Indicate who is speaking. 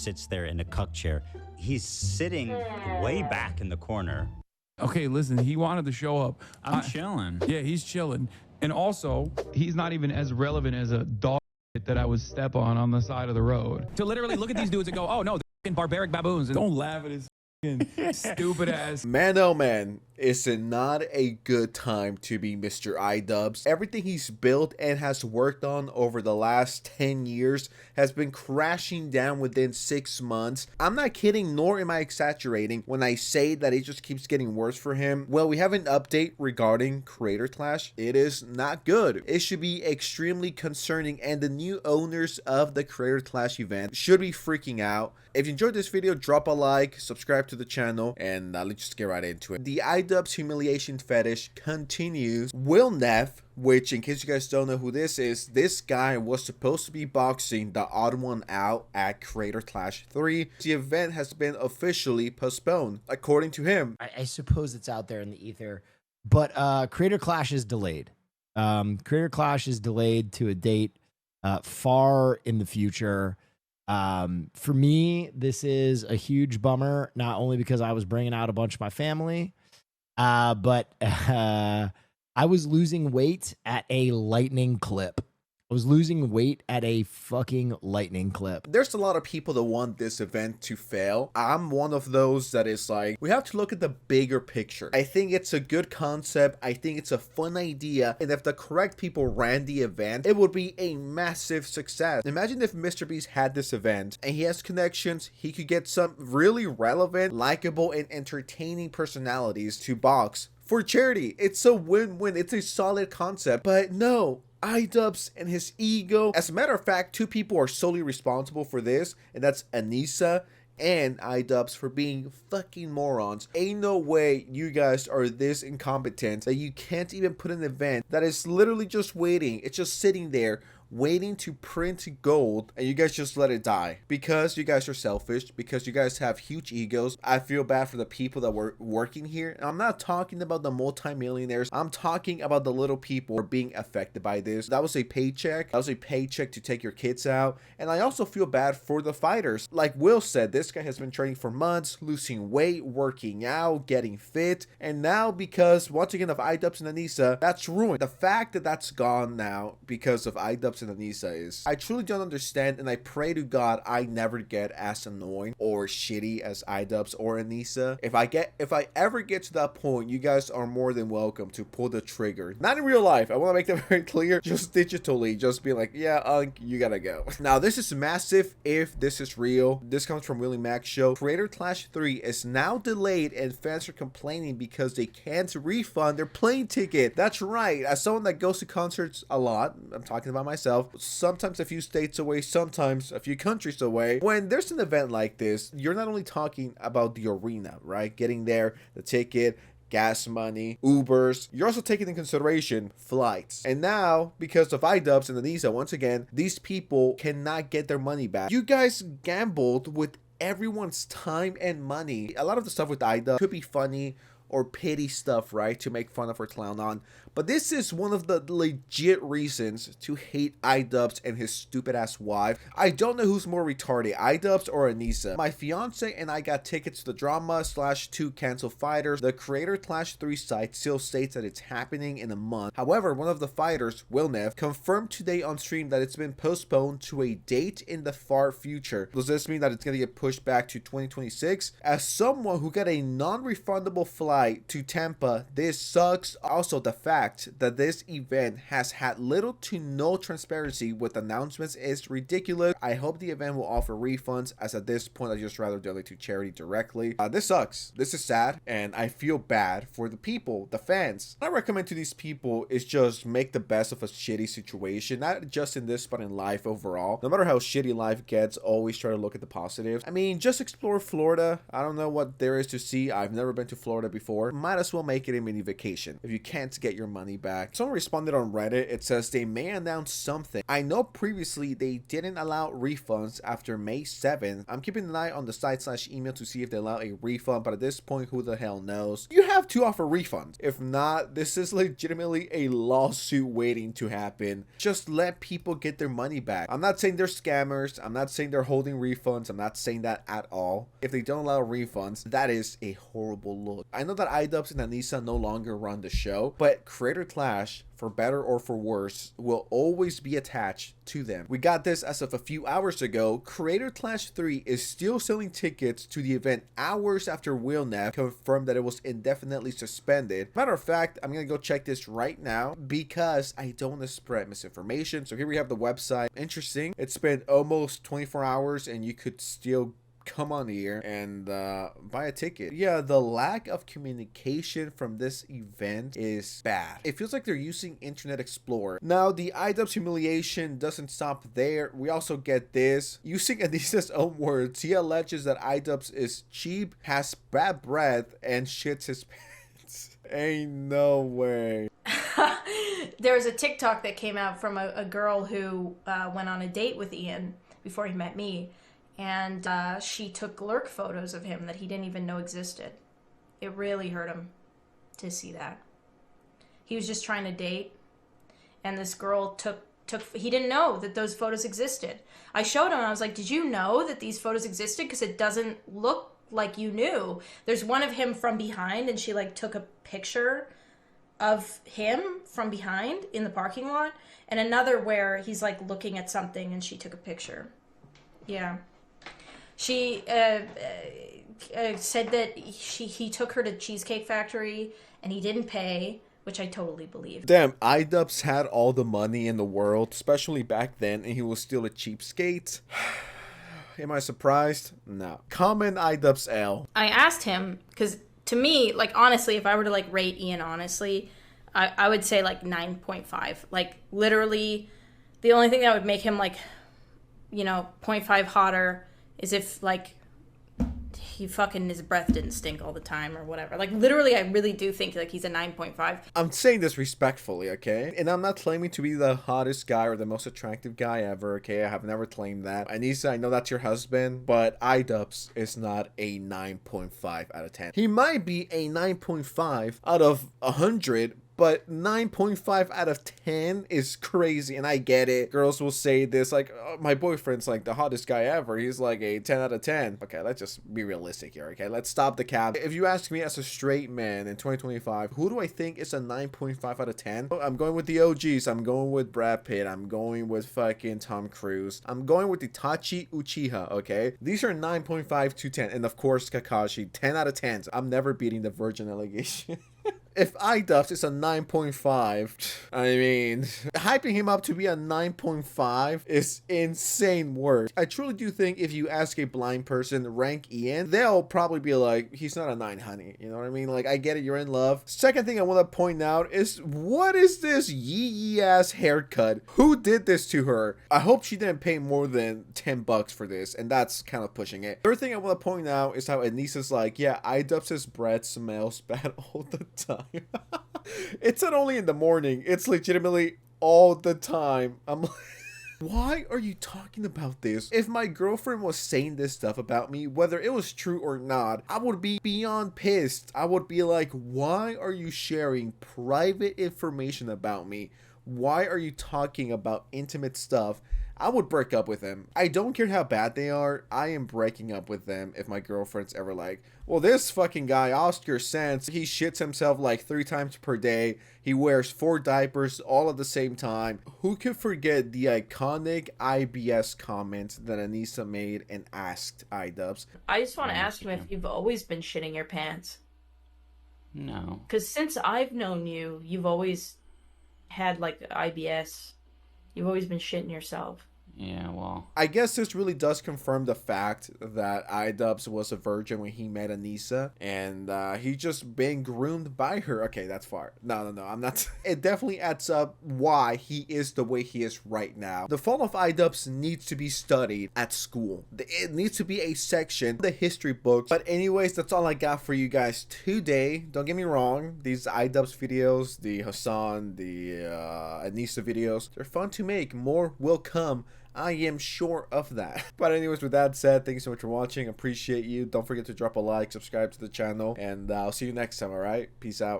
Speaker 1: sits there in a cuck chair. He's sitting way back in the corner.
Speaker 2: Okay, listen, he wanted to show up.
Speaker 3: I'm chilling.
Speaker 2: Yeah, he's chilling. And also, he's not even as relevant as a dog that I would step on the side of the road. To literally look at these dudes and go, oh no, they're fucking barbaric baboons. And don't laugh at his stupid ass.
Speaker 4: Man, oh man, it's not a good time to be Mr. idubbbz. Everything he's built and has worked on over the last 10 years has been crashing down within 6 months. I'm not kidding, nor am I exaggerating when I say that it just keeps getting worse for him. Well, we have an update regarding Creator Clash. It is not good. It should be extremely concerning, and the new owners of the Creator Clash event should be freaking out. If you enjoyed this video, drop a like, subscribe to the channel, and let's just get right into it. The idubbbz humiliation fetish continues. Will Neff, which in case you guys don't know who this is, this guy was supposed to be boxing the odd one out at Creator Clash 3. The event has been officially postponed, according to him.
Speaker 5: I suppose it's out there in the ether, but Creator Clash is delayed. Creator Clash is delayed to a date far in the future. For me, this is a huge bummer, not only because I was bringing out a bunch of my family, but I was losing weight at a lightning clip. I was losing weight at a fucking lightning clip.
Speaker 4: There's a lot of people that want this event to fail. I'm one of those that is like, we have to look at the bigger picture. I think it's a good concept. I think it's a fun idea. And if the correct people ran the event, it would be a massive success. Imagine if MrBeast had this event and he has connections. He could get some really relevant, likable, and entertaining personalities to box for charity. It's a win-win. It's a solid concept. But no, idubbbz and his ego. As a matter of fact, two people are solely responsible for this, and that's Anisa and idubbbz for being fucking morons. Ain't no way you guys are this incompetent that you can't even put an event that is literally just waiting. It's just sitting there waiting to print gold, and you guys just let it die because you guys are selfish, because you guys have huge egos. I feel bad for the people that were working here. And I'm not talking about the multimillionaires. I'm talking about the little people who are being affected by this. That was a paycheck. That was a paycheck to take your kids out. And I also feel bad for the fighters. Like Will said, this guy has been training for months, losing weight, working out, getting fit, and now because once again of idubbbz and Anisa, that's ruined. The fact that that's gone now because of idubbbz and Anisa is, I truly don't understand, and I pray to God I never get as annoying or shitty as idubbbz or Anisa. If I ever get to that point, you guys are more than welcome to pull the trigger. Not in real life, I want to make that very clear, just digitally, just be like, yeah, you gotta go. Now this is massive if this is real. This comes from Willie Mack's show. Creator Clash 3 is now delayed, and fans are complaining because they can't refund their plane ticket. That's right, as someone that goes to concerts a lot, I'm talking about myself, sometimes a few states away, sometimes a few countries away. When there's an event like this, you're not only talking about the arena, right? Getting there, the ticket, gas money, Ubers. You're also taking in consideration flights. And now, because of idubbbz and Anisa, once again, these people cannot get their money back. You guys gambled with everyone's time and money. A lot of the stuff with idubbbz could be funny or pity stuff, right, to make fun of or clown on. But this is one of the legit reasons to hate idubbbz and his stupid ass wife. I don't know who's more retarded, idubbbz or Anisa. My fiance and I got tickets to the drama/2 cancel fighters. The Creator Clash 3 site still states that it's happening in a month. However, one of the fighters, Will Neff, confirmed today on stream that it's been postponed to a date in the far future. Does this mean that it's going to get pushed back to 2026? As someone who got a non-refundable flight to Tampa, this sucks. Also, the fact that this event has had little to no transparency with announcements is ridiculous. I hope the event will offer refunds, as at this point I just rather donate to charity directly. This sucks. This is sad, and I feel bad for the people, the fans. What I recommend to these people is just make the best of a shitty situation, not just in this but in life overall. No matter how shitty life gets, always try to look at the positives. I mean, just explore Florida. I don't know what there is to see. I've never been to Florida before. Might as well make it a mini vacation. If you can't get your money back. Someone responded on Reddit. It says they may announce something. I know previously they didn't allow refunds after May 7th. I'm keeping an eye on the site/email to see if they allow a refund, but at this point, who the hell knows? You have to offer refunds. If not, this is legitimately a lawsuit waiting to happen. Just let people get their money back. I'm not saying they're scammers. I'm not saying they're holding refunds. I'm not saying that at all. If they don't allow refunds, that is a horrible look. I know that idubbbz and Anisa no longer run the show, but Creator Clash, for better or for worse, will always be attached to them. We got this as of a few hours ago. Creator Clash 3 is still selling tickets to the event hours after Wilnev confirmed that it was indefinitely suspended. Matter of fact, I'm gonna go check this right now because I don't want to spread misinformation. So here we have the website. Interesting. It's been almost 24 hours and you could still come on here and buy a ticket. Yeah, the lack of communication from this event is bad. It feels like they're using Internet Explorer. Now, the idubbbz humiliation doesn't stop there. We also get this. Using Anisa's own words, he alleges that idubbbz is cheap, has bad breath, and shits his pants. Ain't no way.
Speaker 3: There was a TikTok that came out from a girl who went on a date with Ian before he met me. And she took lurk photos of him that he didn't even know existed. It really hurt him to see that. He was just trying to date. And this girl he didn't know that those photos existed. I showed him, I was like, did you know that these photos existed? Because it doesn't look like you knew. There's one of him from behind, and she like took a picture of him from behind in the parking lot. And another where he's like looking at something and she took a picture. Yeah. She said that he took her to Cheesecake Factory and he didn't pay, which I totally believe.
Speaker 4: Damn, idubbbz had all the money in the world, especially back then, and he was still a cheapskate. Am I surprised? No. Common idubbbz L.
Speaker 3: I asked him, because to me, like, honestly, if I were to, like, rate Ian honestly, I would say, like, 9.5. Like, literally, the only thing that would make him, like, you know, 0.5 hotter is if, like, his breath didn't stink all the time or whatever. Like, literally, I really do think, like, he's a 9.5.
Speaker 4: I'm saying this respectfully, okay? And I'm not claiming to be the hottest guy or the most attractive guy ever, okay? I have never claimed that. Anisa, I know that's your husband, but idubbbz is not a 9.5 out of 10. He might be a 9.5 out of 100, but 9.5 out of 10 is crazy, and I get it. Girls will say this, like, oh, my boyfriend's like the hottest guy ever. He's like a 10 out of 10. Okay, let's just be realistic here, okay? Let's stop the cap. If you ask me as a straight man in 2025, who do I think is a 9.5 out of 10? I'm going with the OGs. I'm going with Brad Pitt. I'm going with fucking Tom Cruise. I'm going with Itachi Uchiha, okay? These are 9.5 to 10. And of course, Kakashi, 10 out of 10. I'm never beating the virgin allegation. If idubbbz is a 9.5, I mean, hyping him up to be a 9.5 is insane work. I truly do think if you ask a blind person, rank Ian, they'll probably be like, he's not a 9, honey. You know what I mean? Like, I get it, you're in love. Second thing I want to point out is, what is this yee ass haircut? Who did this to her? I hope she didn't pay more than 10 bucks for this, and that's kind of pushing it. Third thing I want to point out is how Anisa's like, yeah, idubbbz's breath smells bad all the time. It's not only in the morning, it's legitimately all the time. I'm like, why are you talking about this? If my girlfriend was saying this stuff about me, whether it was true or not, I would be beyond pissed. I would be like, why are you sharing private information about me? Why are you talking about intimate stuff? I would break up with them. I don't care how bad they are. I am breaking up with them if my girlfriend's ever like, well, this fucking guy, Oscar Sands, he shits himself like 3 times per day. He wears 4 diapers all at the same time. Who could forget the iconic IBS comment that Anisa made and asked idubbbz?
Speaker 6: I just want to ask him if you've always been shitting your pants.
Speaker 1: No.
Speaker 6: Because since I've known you, you've always had like IBS. You've always been shitting yourself.
Speaker 7: Yeah, well.
Speaker 4: I guess this really does confirm the fact that idubbbz was a virgin when he met Anisa, and he just being groomed by her. Okay, that's far. No, I'm not. It definitely adds up why he is the way he is right now. The fall of idubbbz needs to be studied at school. It needs to be a section of the history books. But anyways, that's all I got for you guys today. Don't get me wrong. These idubbbz videos, the Hassan, the Anisa videos, they're fun to make. More will come. I am sure of that. But anyways, with that said, thank you so much for watching. Appreciate you. Don't forget to drop a like, subscribe to the channel, and I'll see you next time, alright? Peace out.